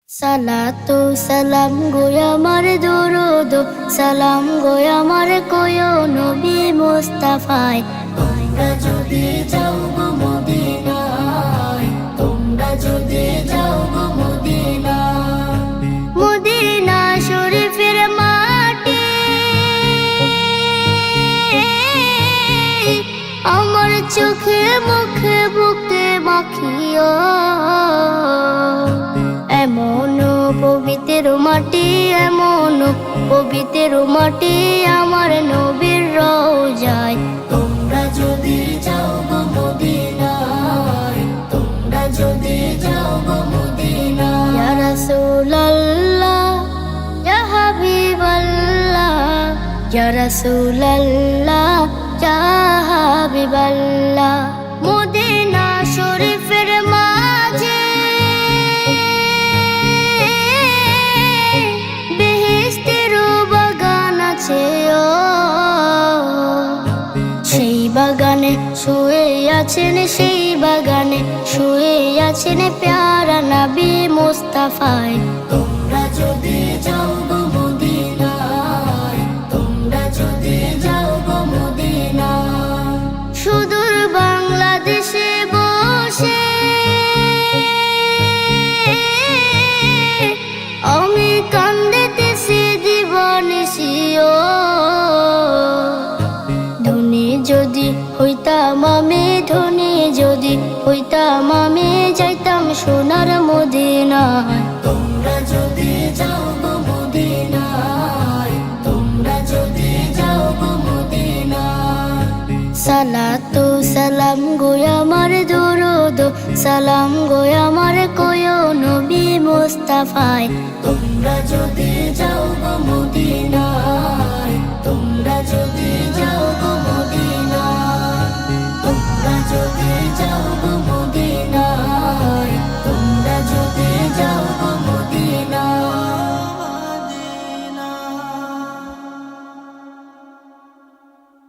সালাতু সালাম গো আমার দরুদ সালাম গো আমার কোয় নবী মুস্তাফায়। তোমরা যদি যাও গো মদিনায়, তোমরা যদি যাও গো মদিনায়, মদিনা শরীফের মাটি আমার চোখে মুখে বুকে মাখিও। এমন পবিত্র মাটি, এমন পবিত্র মাটি আমার নবীর রওজায়। তোমরা যদি যাও গো মদিনায়, তোমরা যদি যাও গো মদিনায়। ইয়া রাসূলুল্লাহ ইয়া হাবিবাল্লাহ, ইয়া রাসূলুল্লাহ ইয়া হাবিবাল্লাহ। মদিনা শরীফের মাঝে সেই বাগানে শুয়ে আছেন, সেই বাগানে শুয়ে আছেন প্যারা নবী মুস্তাফায়। তোমরা যদি যাও গো মদিনায়, তোমরা যদি যাও গো মদিনায়। সুদূর বাংলাদেশে বসে আমি কান্দিতেছি দিবানিশিও। যদি হইতাম আমি ধনী, যদি হইতাম আমি যাইতাম সোনার মদিনায়। তোমরা যদি যাও গো মদিনায়, তোমরা যদি যাও গো মদিনায়। সালাতু সালাম গো আমার দরুদ সালাম গো আমার কোয় নবী মুস্তাফায়। তোমরা যদি যাও গো মদিনায়, তোমরা যদি যাও গো মদিনায়, তোমরা যদি যাও গো